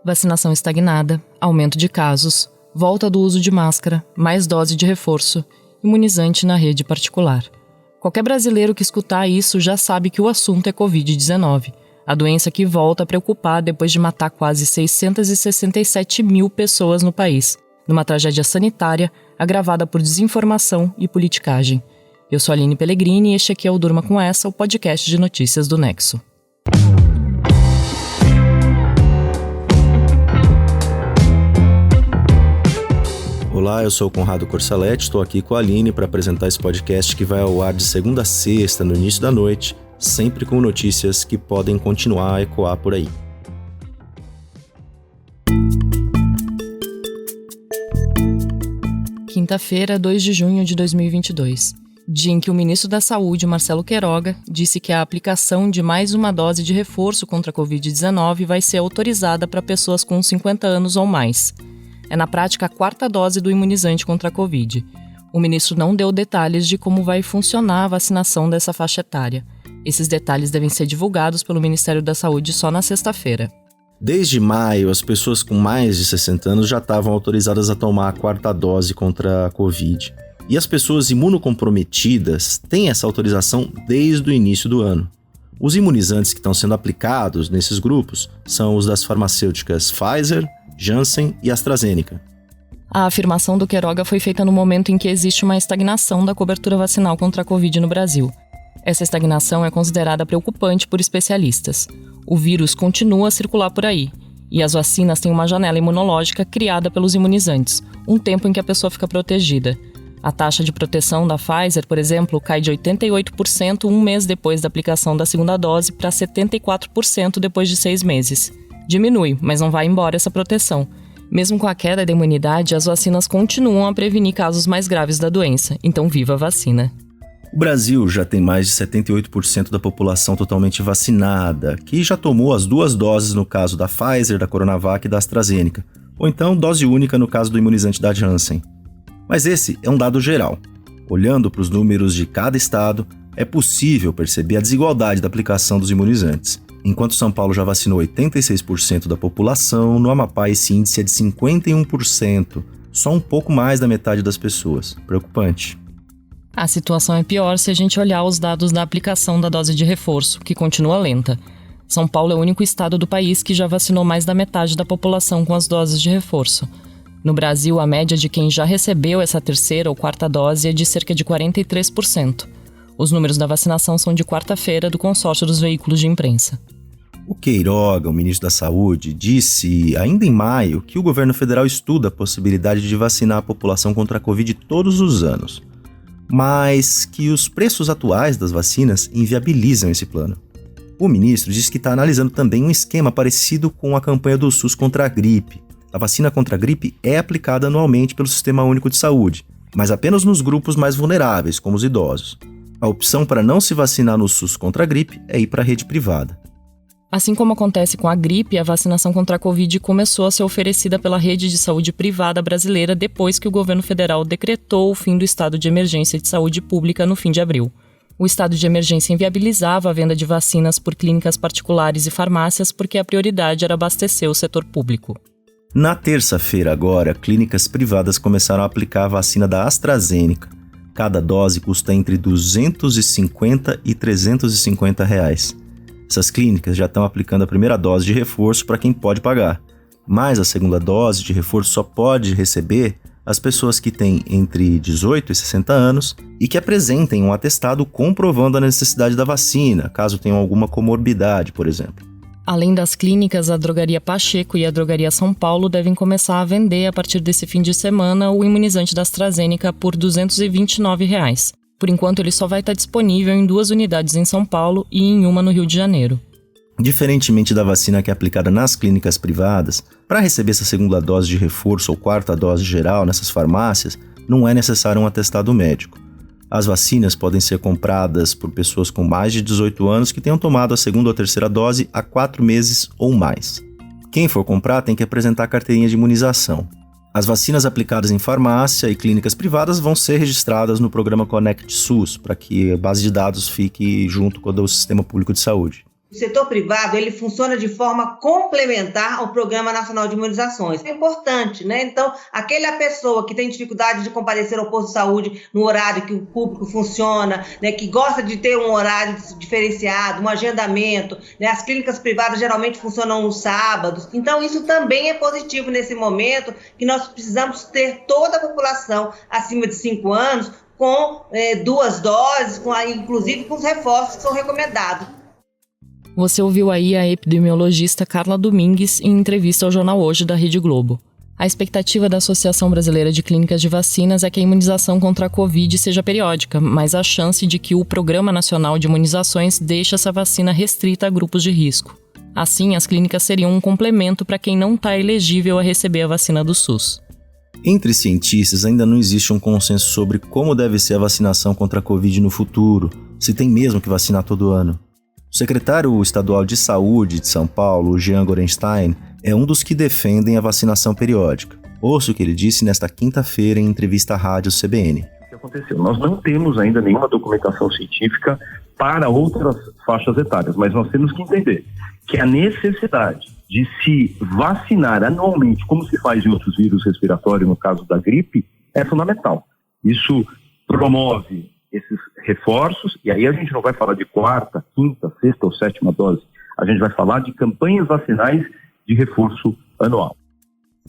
Vacinação estagnada, aumento de casos, volta do uso de máscara, mais dose de reforço, imunizante na rede particular. Qualquer brasileiro que escutar isso já sabe que o assunto é Covid-19, a doença que volta a preocupar depois de matar quase 667 mil pessoas no país, numa tragédia sanitária agravada por desinformação e politicagem. Eu sou a Aline Pellegrini e este aqui é o Durma Com Essa, o podcast de notícias do Nexo. Olá, eu sou o Conrado Corsaletti, estou aqui com a Aline para apresentar esse podcast que vai ao ar de segunda a sexta, no início da noite, sempre com notícias que podem continuar a ecoar por aí. Quinta-feira, 2 de junho de 2022, dia em que o ministro da Saúde, Marcelo Queiroga, disse que a aplicação de mais uma dose de reforço contra a Covid-19 vai ser autorizada para pessoas com 50 anos ou mais. É na prática a quarta dose do imunizante contra a Covid. O ministro não deu detalhes de como vai funcionar a vacinação dessa faixa etária. Esses detalhes devem ser divulgados pelo Ministério da Saúde só na sexta-feira. Desde maio, as pessoas com mais de 60 anos já estavam autorizadas a tomar a quarta dose contra a Covid. E as pessoas imunocomprometidas têm essa autorização desde o início do ano. Os imunizantes que estão sendo aplicados nesses grupos são os das farmacêuticas Pfizer, Janssen e AstraZeneca. A afirmação do Queiroga foi feita no momento em que existe uma estagnação da cobertura vacinal contra a Covid no Brasil. Essa estagnação é considerada preocupante por especialistas. O vírus continua a circular por aí, e as vacinas têm uma janela imunológica criada pelos imunizantes, um tempo em que a pessoa fica protegida. A taxa de proteção da Pfizer, por exemplo, cai de 88% um mês depois da aplicação da segunda dose para 74% depois de 6 meses. Diminui, mas não vai embora essa proteção. Mesmo com a queda da imunidade, as vacinas continuam a prevenir casos mais graves da doença, então viva a vacina. O Brasil já tem mais de 78% da população totalmente vacinada, que já tomou as 2 doses no caso da Pfizer, da Coronavac e da AstraZeneca, ou então dose única no caso do imunizante da Janssen. Mas esse é um dado geral. Olhando para os números de cada estado, é possível perceber a desigualdade da aplicação dos imunizantes. Enquanto São Paulo já vacinou 86% da população, no Amapá esse índice é de 51%, só um pouco mais da metade das pessoas. Preocupante. A situação é pior se a gente olhar os dados da aplicação da dose de reforço, que continua lenta. São Paulo é o único estado do país que já vacinou mais da metade da população com as doses de reforço. No Brasil, a média de quem já recebeu essa terceira ou quarta dose é de cerca de 43%. Os números da vacinação são de quarta-feira do consórcio dos veículos de imprensa. O Queiroga, o ministro da Saúde, disse ainda em maio que o governo federal estuda a possibilidade de vacinar a população contra a Covid todos os anos, mas que os preços atuais das vacinas inviabilizam esse plano. O ministro disse que está analisando também um esquema parecido com a campanha do SUS contra a gripe. A vacina contra a gripe é aplicada anualmente pelo Sistema Único de Saúde, mas apenas nos grupos mais vulneráveis, como os idosos. A opção para não se vacinar no SUS contra a gripe é ir para a rede privada. Assim como acontece com a gripe, a vacinação contra a Covid começou a ser oferecida pela rede de saúde privada brasileira depois que o governo federal decretou o fim do estado de emergência de saúde pública no fim de abril. O estado de emergência inviabilizava a venda de vacinas por clínicas particulares e farmácias porque a prioridade era abastecer o setor público. Na terça-feira agora, clínicas privadas começaram a aplicar a vacina da AstraZeneca. Cada dose custa entre R$ 250 e R$ 350 reais. Essas clínicas já estão aplicando a primeira dose de reforço para quem pode pagar, mas a segunda dose de reforço só pode receber as pessoas que têm entre 18 e 60 anos e que apresentem um atestado comprovando a necessidade da vacina, caso tenham alguma comorbidade, por exemplo. Além das clínicas, a Drogaria Pacheco e a Drogaria São Paulo devem começar a vender, a partir desse fim de semana, o imunizante da AstraZeneca por R$ 229 reais. Por enquanto, ele só vai estar disponível em 2 unidades em São Paulo e em uma no Rio de Janeiro. Diferentemente da vacina que é aplicada nas clínicas privadas, para receber essa segunda dose de reforço ou quarta dose geral nessas farmácias, não é necessário um atestado médico. As vacinas podem ser compradas por pessoas com mais de 18 anos que tenham tomado a segunda ou terceira dose há 4 meses ou mais. Quem for comprar tem que apresentar a carteirinha de imunização. As vacinas aplicadas em farmácia e clínicas privadas vão ser registradas no programa Conect SUS, para que a base de dados fique junto com o do Sistema Público de Saúde. O setor privado, ele funciona de forma complementar ao Programa Nacional de Imunizações. É importante, né? Então, aquela pessoa que tem dificuldade de comparecer ao posto de saúde no horário que o público funciona, né? Que gosta de ter um horário diferenciado, um agendamento, né? As clínicas privadas geralmente funcionam nos sábados. Então, isso também é positivo nesse momento, que nós precisamos ter toda a população acima de 5 anos com 2 doses, inclusive com os reforços que são recomendados. Você ouviu aí a epidemiologista Carla Domingues em entrevista ao Jornal Hoje da Rede Globo. A expectativa da Associação Brasileira de Clínicas de Vacinas é que a imunização contra a Covid seja periódica, mas há chance de que o Programa Nacional de Imunizações deixe essa vacina restrita a grupos de risco. Assim, as clínicas seriam um complemento para quem não está elegível a receber a vacina do SUS. Entre cientistas, ainda não existe um consenso sobre como deve ser a vacinação contra a Covid no futuro, se tem mesmo que vacinar todo ano. O secretário estadual de Saúde de São Paulo, Jean Gorenstein, é um dos que defendem a vacinação periódica. Ouça o que ele disse nesta quinta-feira em entrevista à rádio CBN. O que aconteceu? Nós não temos ainda nenhuma documentação científica para outras faixas etárias, mas nós temos que entender que a necessidade de se vacinar anualmente, como se faz em outros vírus respiratórios, no caso da gripe, é fundamental. Isso promove esses reforços, e aí a gente não vai falar de 4ª, 5ª, 6ª ou 7ª dose, a gente vai falar de campanhas vacinais de reforço anual.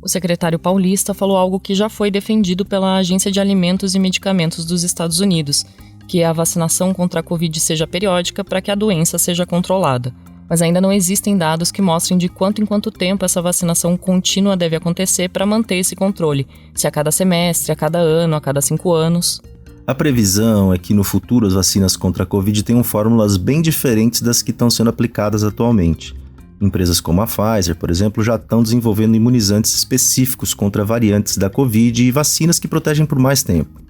O secretário paulista falou algo que já foi defendido pela Agência de Alimentos e Medicamentos dos Estados Unidos, que a vacinação contra a Covid seja periódica para que a doença seja controlada. Mas ainda não existem dados que mostrem de quanto em quanto tempo essa vacinação contínua deve acontecer para manter esse controle, se a cada semestre, a cada ano, a cada 5 anos. A previsão é que no futuro as vacinas contra a Covid tenham fórmulas bem diferentes das que estão sendo aplicadas atualmente. Empresas como a Pfizer, por exemplo, já estão desenvolvendo imunizantes específicos contra variantes da Covid e vacinas que protegem por mais tempo.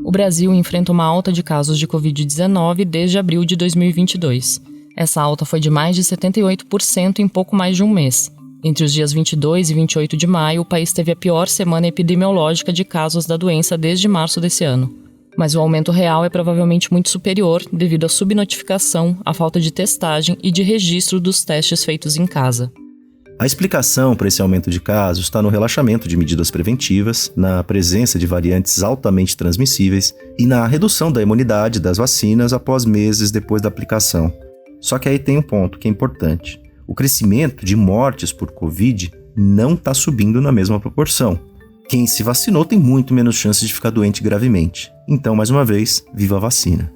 O Brasil enfrenta uma alta de casos de Covid-19 desde abril de 2022. Essa alta foi de mais de 78% em pouco mais de um mês. Entre os dias 22 e 28 de maio, o país teve a pior semana epidemiológica de casos da doença desde março desse ano. Mas o aumento real é provavelmente muito superior devido à subnotificação, à falta de testagem e de registro dos testes feitos em casa. A explicação para esse aumento de casos está no relaxamento de medidas preventivas, na presença de variantes altamente transmissíveis e na redução da imunidade das vacinas após meses depois da aplicação. Só que aí tem um ponto que é importante. O crescimento de mortes por Covid não está subindo na mesma proporção. Quem se vacinou tem muito menos chances de ficar doente gravemente. Então, mais uma vez, viva a vacina.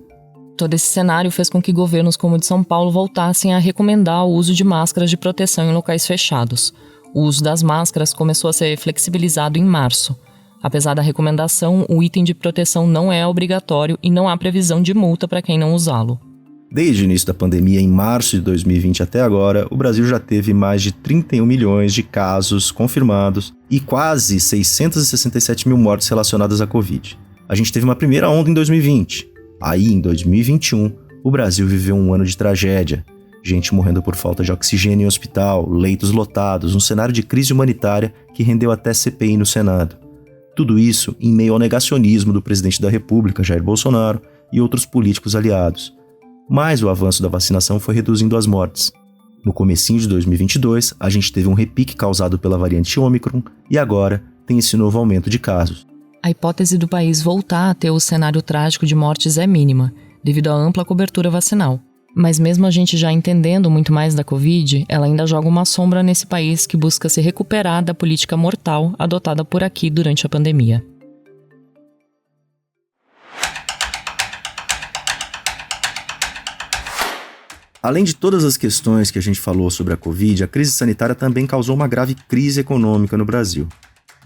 Todo esse cenário fez com que governos como o de São Paulo voltassem a recomendar o uso de máscaras de proteção em locais fechados. O uso das máscaras começou a ser flexibilizado em março. Apesar da recomendação, o item de proteção não é obrigatório e não há previsão de multa para quem não usá-lo. Desde o início da pandemia, em março de 2020 até agora, o Brasil já teve mais de 31 milhões de casos confirmados e quase 667 mil mortes relacionadas à Covid. A gente teve uma primeira onda em 2020. Aí, em 2021, o Brasil viveu um ano de tragédia. Gente morrendo por falta de oxigênio em hospital, leitos lotados, um cenário de crise humanitária que rendeu até CPI no Senado. Tudo isso em meio ao negacionismo do presidente da República, Jair Bolsonaro, e outros políticos aliados. Mas o avanço da vacinação foi reduzindo as mortes. No comecinho de 2022, a gente teve um repique causado pela variante Ômicron e agora tem esse novo aumento de casos. A hipótese do país voltar a ter o cenário trágico de mortes é mínima, devido à ampla cobertura vacinal. Mas mesmo a gente já entendendo muito mais da Covid, ela ainda joga uma sombra nesse país que busca se recuperar da política mortal adotada por aqui durante a pandemia. Além de todas as questões que a gente falou sobre a Covid, a crise sanitária também causou uma grave crise econômica no Brasil.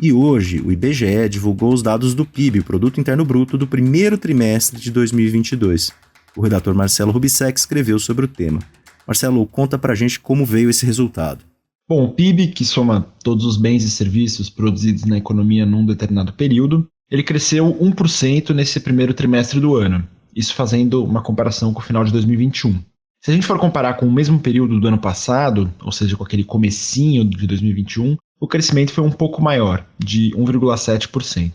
E hoje, o IBGE divulgou os dados do PIB, o Produto Interno Bruto, do primeiro trimestre de 2022. O redator Marcelo Rubissec escreveu sobre o tema. Marcelo, conta pra gente como veio esse resultado. Bom, o PIB, que soma todos os bens e serviços produzidos na economia num determinado período, ele cresceu 1% nesse primeiro trimestre do ano, isso fazendo uma comparação com o final de 2021. Se a gente for comparar com o mesmo período do ano passado, ou seja, com aquele comecinho de 2021, o crescimento foi um pouco maior, de 1,7%.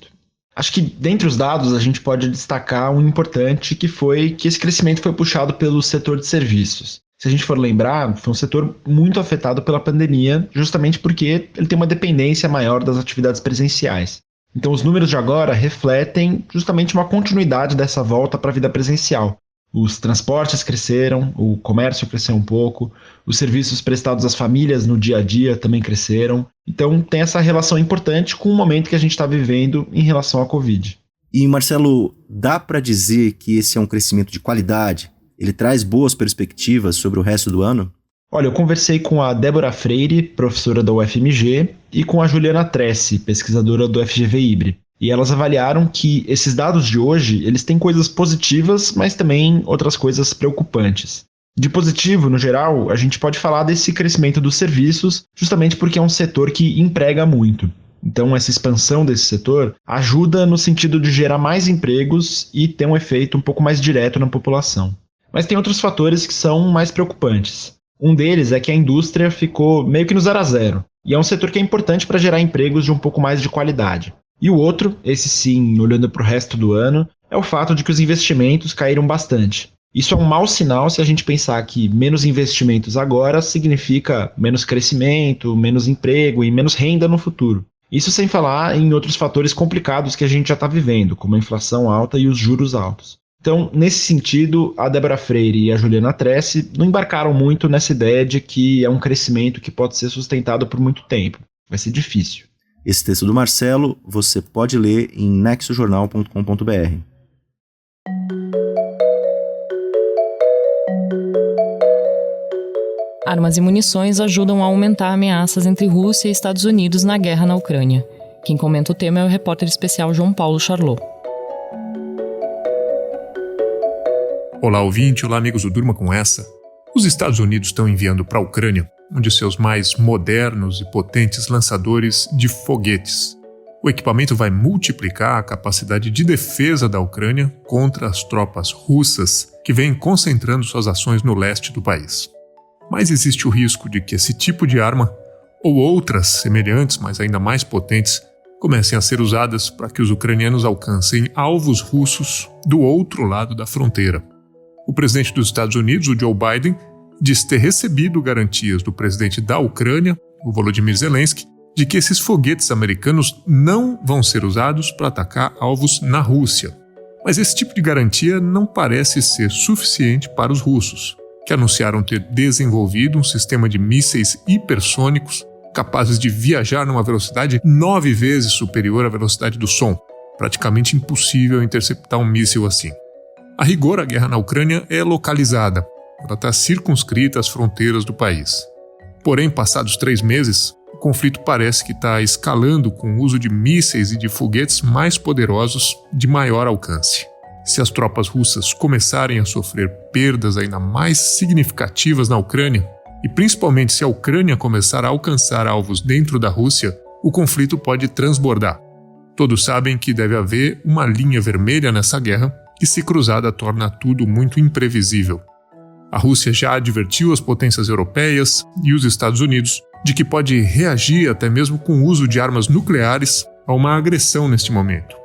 Acho que dentre os dados a gente pode destacar um importante, que foi que esse crescimento foi puxado pelo setor de serviços. Se a gente for lembrar, foi um setor muito afetado pela pandemia, justamente porque ele tem uma dependência maior das atividades presenciais. Então os números de agora refletem justamente uma continuidade dessa volta para a vida presencial. Os transportes cresceram, o comércio cresceu um pouco, os serviços prestados às famílias no dia a dia também cresceram. Então tem essa relação importante com o momento que a gente está vivendo em relação à Covid. E, Marcelo, dá para dizer que esse é um crescimento de qualidade? Ele traz boas perspectivas sobre o resto do ano? Olha, eu conversei com a Débora Freire, professora da UFMG, e com a Juliana Tressi, pesquisadora do FGV-IBRE. E elas avaliaram que esses dados de hoje, eles têm coisas positivas, mas também outras coisas preocupantes. De positivo, no geral, a gente pode falar desse crescimento dos serviços, justamente porque é um setor que emprega muito. Então, essa expansão desse setor ajuda no sentido de gerar mais empregos e ter um efeito um pouco mais direto na população. Mas tem outros fatores que são mais preocupantes. Um deles é que a indústria ficou meio que no 0 a 0, e é um setor que é importante para gerar empregos de um pouco mais de qualidade. E o outro, esse sim, olhando para o resto do ano, é o fato de que os investimentos caíram bastante. Isso é um mau sinal se a gente pensar que menos investimentos agora significa menos crescimento, menos emprego e menos renda no futuro. Isso sem falar em outros fatores complicados que a gente já está vivendo, como a inflação alta e os juros altos. Então, nesse sentido, a Débora Freire e a Juliana Tressi não embarcaram muito nessa ideia de que é um crescimento que pode ser sustentado por muito tempo. Vai ser difícil. Esse texto do Marcelo você pode ler em nexojornal.com.br. Armas e munições ajudam a aumentar ameaças entre Rússia e Estados Unidos na guerra na Ucrânia. Quem comenta o tema é o repórter especial João Paulo Charlot. Olá, ouvinte. Olá, amigos do Durma Com Essa. Os Estados Unidos estão enviando para a Ucrânia um de seus mais modernos e potentes lançadores de foguetes. O equipamento vai multiplicar a capacidade de defesa da Ucrânia contra as tropas russas que vêm concentrando suas ações no leste do país. Mas existe o risco de que esse tipo de arma, ou outras semelhantes, mas ainda mais potentes, comecem a ser usadas para que os ucranianos alcancem alvos russos do outro lado da fronteira. O presidente dos Estados Unidos, o Joe Biden, diz ter recebido garantias do presidente da Ucrânia, o Volodymyr Zelensky, de que esses foguetes americanos não vão ser usados para atacar alvos na Rússia. Mas esse tipo de garantia não parece ser suficiente para os russos, que anunciaram ter desenvolvido um sistema de mísseis hipersônicos capazes de viajar numa velocidade 9 vezes superior à velocidade do som. Praticamente impossível interceptar um míssil assim. A rigor, a guerra na Ucrânia é localizada. Ela está circunscrita às fronteiras do país. Porém, passados 3 meses, o conflito parece que está escalando com o uso de mísseis e de foguetes mais poderosos de maior alcance. Se as tropas russas começarem a sofrer perdas ainda mais significativas na Ucrânia, e principalmente se a Ucrânia começar a alcançar alvos dentro da Rússia, o conflito pode transbordar. Todos sabem que deve haver uma linha vermelha nessa guerra, que se cruzada torna tudo muito imprevisível. A Rússia já advertiu as potências europeias e os Estados Unidos de que pode reagir até mesmo com o uso de armas nucleares a uma agressão neste momento.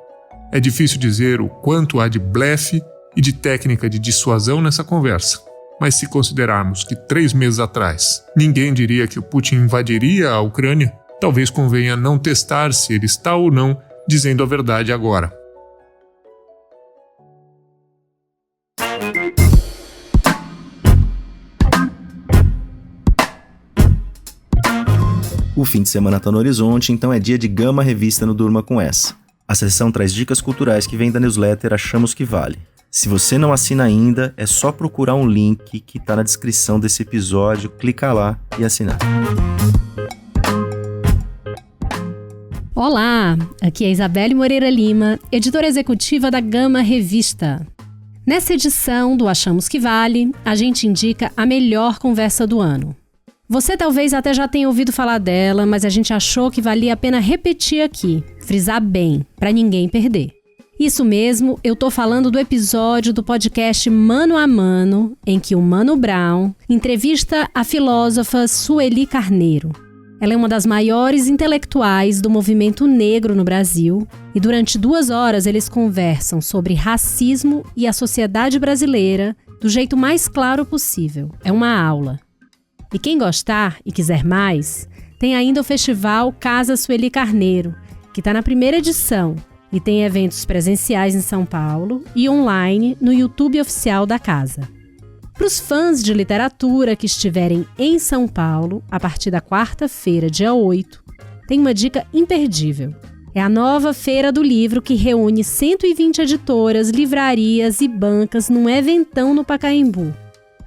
É difícil dizer o quanto há de blefe e de técnica de dissuasão nessa conversa, mas se considerarmos que 3 meses atrás ninguém diria que o Putin invadiria a Ucrânia, talvez convenha não testar se ele está ou não dizendo a verdade agora. O fim de semana está no horizonte, então é dia de Gama Revista no Durma Com Essa. A seção traz dicas culturais que vem da newsletter Achamos Que Vale. Se você não assina ainda, é só procurar um link que está na descrição desse episódio, clicar lá e assinar. Olá, aqui é Isabelle Moreira Lima, editora executiva da Gama Revista. Nessa edição do Achamos Que Vale, a gente indica a melhor conversa do ano. Você talvez até já tenha ouvido falar dela, mas a gente achou que valia a pena repetir aqui, frisar bem, para ninguém perder. Isso mesmo, eu tô falando do episódio do podcast Mano a Mano, em que o Mano Brown entrevista a filósofa Sueli Carneiro. Ela é uma das maiores intelectuais do movimento negro no Brasil e durante 2 horas eles conversam sobre racismo e a sociedade brasileira do jeito mais claro possível. É uma aula. E quem gostar e quiser mais, tem ainda o Festival Casa Sueli Carneiro, que está na primeira edição e tem eventos presenciais em São Paulo e online no YouTube oficial da casa. Para os fãs de literatura que estiverem em São Paulo, a partir da quarta-feira, dia 8, tem uma dica imperdível. É a nova Feira do Livro que reúne 120 editoras, livrarias e bancas num eventão no Pacaembu.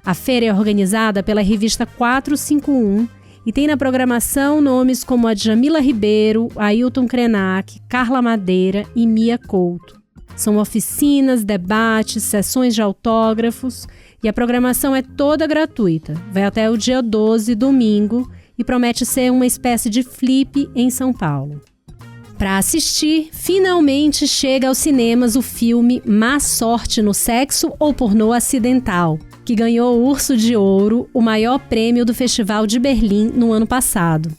A feira é organizada pela revista 451 e tem na programação nomes como a Djamila Ribeiro, Ailton Krenak, Carla Madeira e Mia Couto. São oficinas, debates, sessões de autógrafos e a programação é toda gratuita. Vai até o dia 12, domingo, e promete ser uma espécie de flip em São Paulo. Para assistir, finalmente chega aos cinemas o filme Má Sorte no Sexo ou Pornô Acidental, que ganhou o Urso de Ouro, o maior prêmio do Festival de Berlim no ano passado.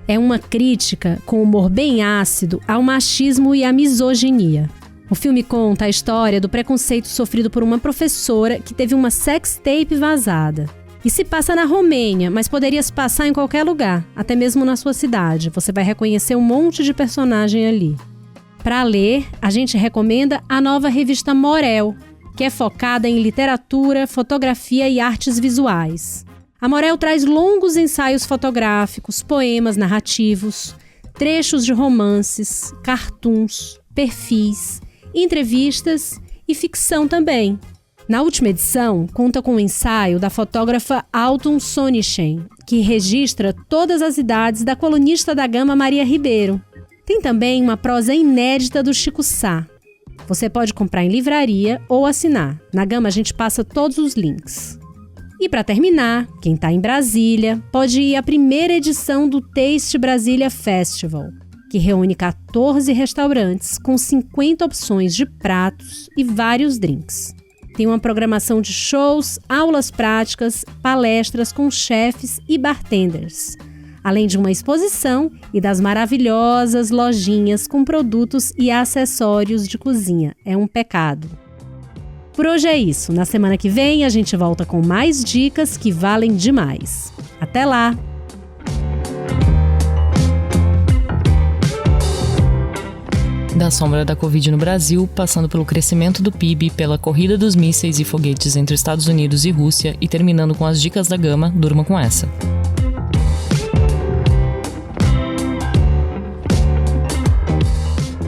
É uma crítica, com humor bem ácido, ao machismo e à misoginia. O filme conta a história do preconceito sofrido por uma professora que teve uma sextape vazada. E se passa na Romênia, mas poderia se passar em qualquer lugar, até mesmo na sua cidade. Você vai reconhecer um monte de personagem ali. Para ler, a gente recomenda a nova revista Morel, que é focada em literatura, fotografia e artes visuais. A Morel traz longos ensaios fotográficos, poemas narrativos, trechos de romances, cartoons, perfis, entrevistas e ficção também. Na última edição, conta com o ensaio da fotógrafa Alton Sonnenschein, que registra todas as idades da colunista da Gama Maria Ribeiro. Tem também uma prosa inédita do Chico Sá. Você pode comprar em livraria ou assinar. Na Gama a gente passa todos os links. E para terminar, quem está em Brasília pode ir à primeira edição do Taste Brasília Festival, que reúne 14 restaurantes com 50 opções de pratos e vários drinks. Tem uma programação de shows, aulas práticas, palestras com chefes e bartenders, além de uma exposição e das maravilhosas lojinhas com produtos e acessórios de cozinha. É um pecado. Por hoje é isso. Na semana que vem a gente volta com mais dicas que valem demais. Até lá! Da sombra da Covid no Brasil, passando pelo crescimento do PIB, pela corrida dos mísseis e foguetes entre Estados Unidos e Rússia e terminando com as dicas da Gama, durma com essa.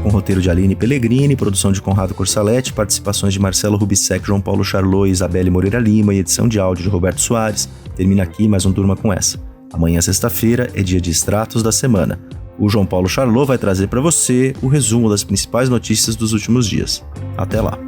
Com roteiro de Aline Pellegrini, produção de Conrado Corsaletti, participações de Marcelo Rubissec, João Paulo Charlot e Isabelle Moreira Lima e edição de áudio de Roberto Soares. Termina aqui mais um Durma com essa. Amanhã, sexta-feira, é dia de extratos da semana. O João Paulo Charlot vai trazer para você o resumo das principais notícias dos últimos dias. Até lá!